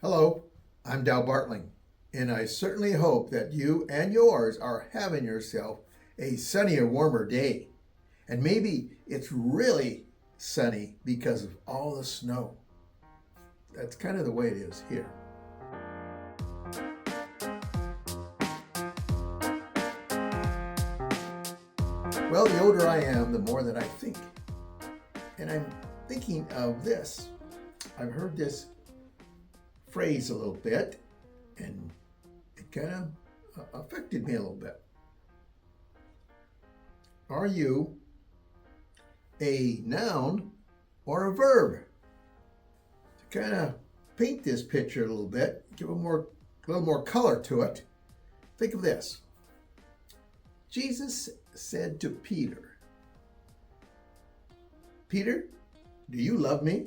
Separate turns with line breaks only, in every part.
Hello, I'm Bartling, and I certainly hope that you and yours are having yourself a sunnier, warmer day. And maybe it's really sunny because of all the snow. That's kind of the way it is here. Well, the older I am, the more that I think. And I'm thinking of this. I've heard this phrase a little bit, and it kind of affected me a little bit. Are you a noun or a verb? To kind of paint this picture a little bit, give a little more color to it, think of this. Jesus said to Peter, "Peter, do you love me?"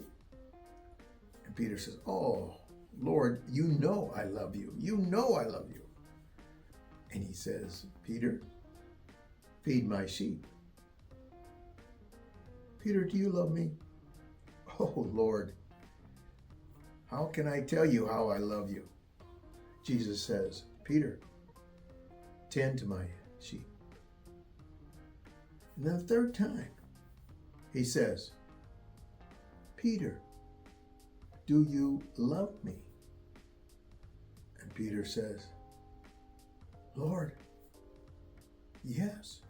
And Peter says, "Oh, Lord, you know I love you. You know I love you." And he says, "Peter, feed my sheep." "Peter, do you love me?" "Oh, Lord, how can I tell you how I love you?" Jesus says, "Peter, tend to my sheep." And then the third time, he says, "Peter, do you love me?" And Peter says, "Lord, yes."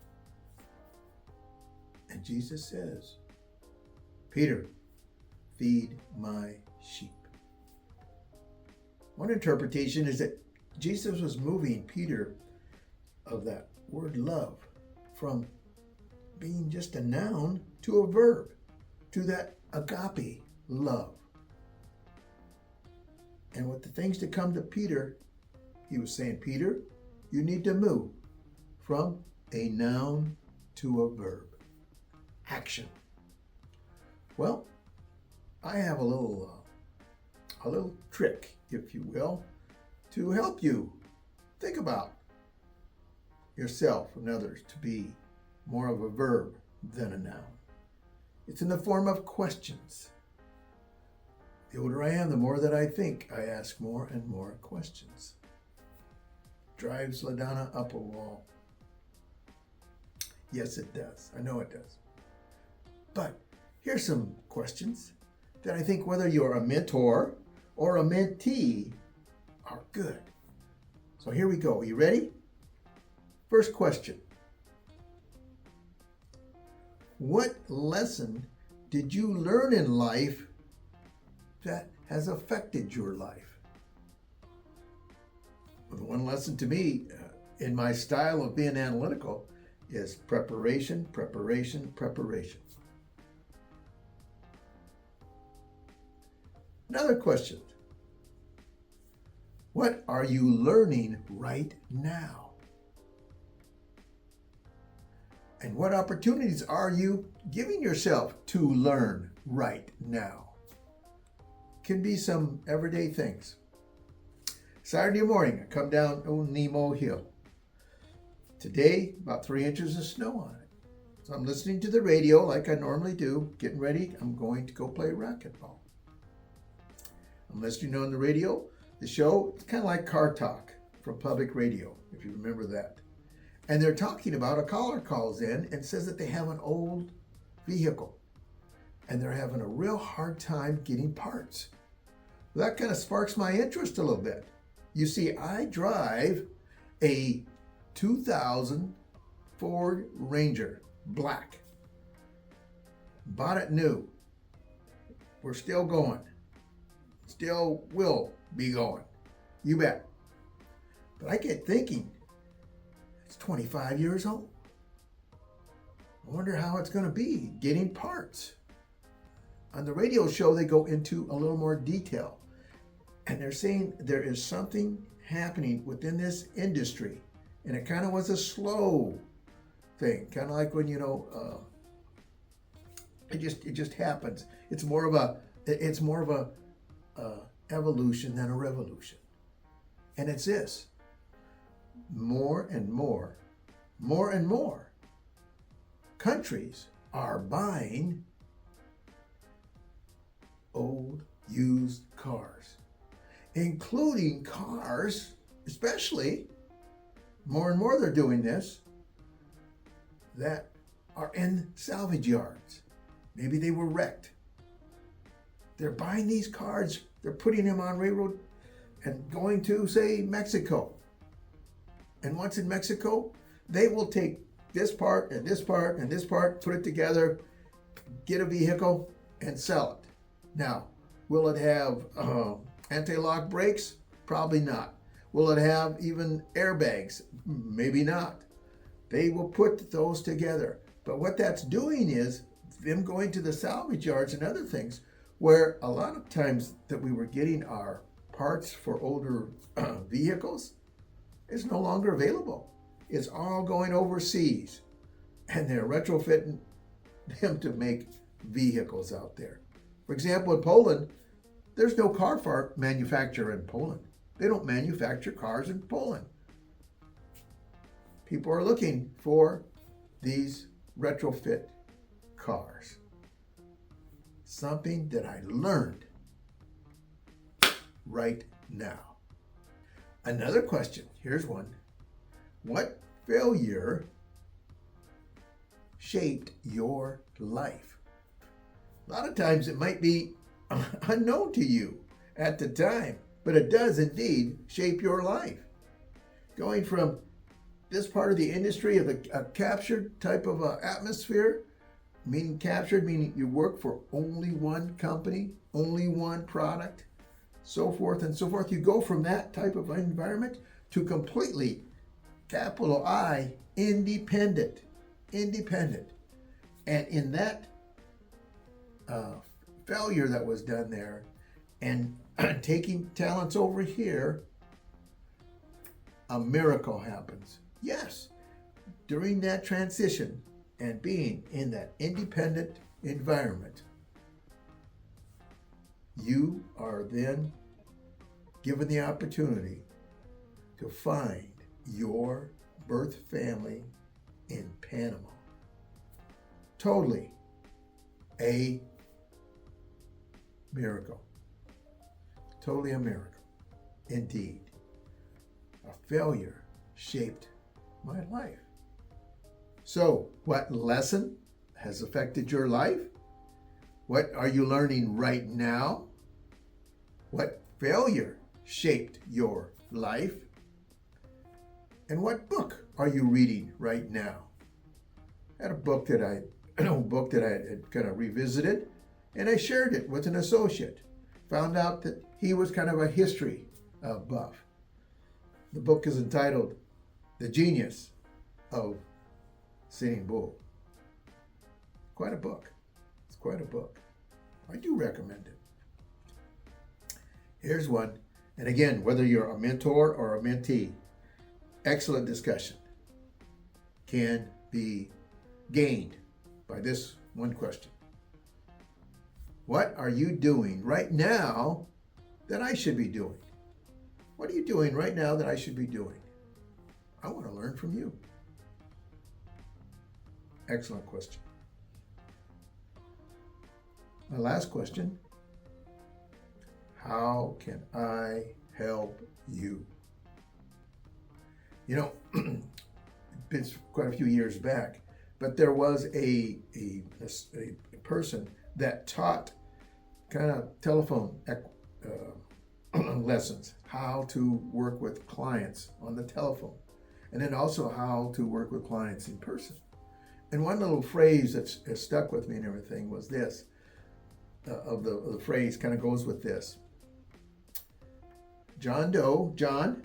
And Jesus says, "Peter, feed my sheep." One interpretation is that Jesus was moving Peter of that word love from being just a noun to a verb, to that agape love. And with the things to come to Peter, he was saying, "Peter, you need to move from a noun to a verb. Action." Well, I have a little trick, if you will, to help you think about yourself and others to be more of a verb than a noun. It's in the form of questions. The older I am, the more that I think, I ask more and more questions. Drives LaDonna up a wall. Yes, it does. I know it does. But here's some questions that I think, whether you're a mentor or a mentee, are good. So here we go. Are you ready? First question. What lesson did you learn in life that has affected your life? Well, the one lesson to me, in my style of being analytical, is preparation, preparation, preparation. Another question. What are you learning right now? And what opportunities are you giving yourself to learn right now? Can be some everyday things. Saturday morning, I come down Nemo Hill. Today, about 3 inches of snow on it. So I'm listening to the radio like I normally do, getting ready. I'm going to go play racquetball. I'm listening on the radio. The show, it's kind of like Car Talk from public radio, if you remember that. And they're talking about, a caller calls in and says that they have an old vehicle and they're having a real hard time getting parts. Well, that kind of sparks my interest a little bit. You see, I drive a 2000 Ford Ranger, black. Bought it new. We're still going. Still will be going. You bet. But I get thinking, it's 25 years old. I wonder how it's going to be getting parts. On the radio show, they go into a little more detail. And they're saying there is something happening within this industry. And it kind of was a slow thing. Kind of like when, it just happens. It's more of a evolution than a revolution. And it's this. More and more countries are buying old used cars. including cars, especially, more and more they're doing this, that are in salvage yards. Maybe they were wrecked. They're buying these cars, they're putting them on railroad and going to, say, Mexico. And once in Mexico, they will take this part and this part and this part, put it together, get a vehicle, and sell it. Now, will it have anti-lock brakes? Probably not. Will it have even airbags? Maybe not. They will put those together. But what that's doing is them going to the salvage yards and other things, where a lot of times that we were getting our parts for older vehicles is no longer available. It's all going overseas, and they're retrofitting them to make vehicles out there. For example, in Poland, there's no car manufacturer in Poland. They don't manufacture cars in Poland. People are looking for these retrofit cars. Something that I learned right now. Another question, here's one. What failure shaped your life? A lot of times it might be unknown to you at the time, but it does indeed shape your life. Going from this part of the industry of a captured type of atmosphere, meaning captured, meaning you work for only one company, only one product, so forth and so forth. You go from that type of environment to completely, capital I, independent. And in that failure that was done there and taking talents over here, a miracle happens. Yes, during that transition and being in that independent environment, you are then given the opportunity to find your birth family in Panama. Totally a miracle. Totally a miracle. Indeed. A failure shaped my life. So, what lesson has affected your life? What are you learning right now? What failure shaped your life? And what book are you reading right now? I had a book that I had kind of revisited, and I shared it with an associate. Found out that he was kind of a history buff. The book is entitled The Genius of Sitting Bull. Quite a book. It's quite a book. I do recommend it. Here's one. And again, whether you're a mentor or a mentee, excellent discussion can be gained by this one question. What are you doing right now that I should be doing? What are you doing right now that I should be doing? I want to learn from you. Excellent question. My last question, how can I help you? You know, it's been quite a few years back, but there was a person that taught kind of telephone lessons, how to work with clients on the telephone, and then also how to work with clients in person. And one little phrase that has stuck with me and everything was this, of the phrase kind of goes with this. John,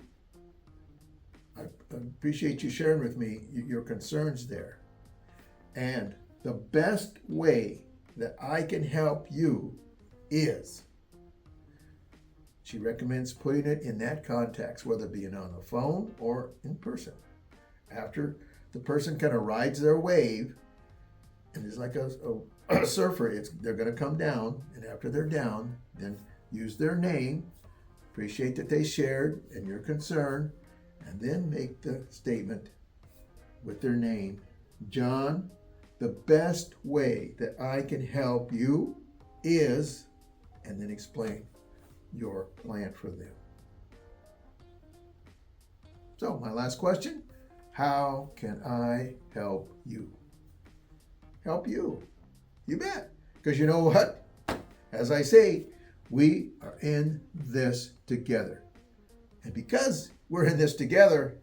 I appreciate you sharing with me your concerns there. And the best way that I can help you is, she recommends putting it in that context, whether it be on the phone or in person. After the person kind of rides their wave, and it's like a surfer, they're going to come down, and after they're down, then use their name, appreciate that they shared and your concern, and then make the statement with their name. John, the best way that I can help you is, and then explain your plan for them. So, my last question, how can I help you? Help you. You bet. Because you know what? As I say, we are in this together. And because we're in this together,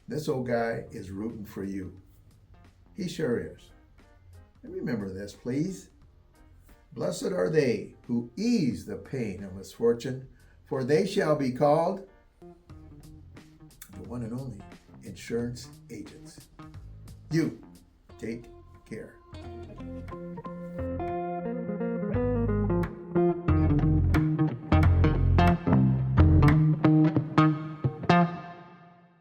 this old guy is rooting for you. He sure is. And remember this, please. Blessed are they who ease the pain of misfortune, for they shall be called the one and only insurance agents. You take care.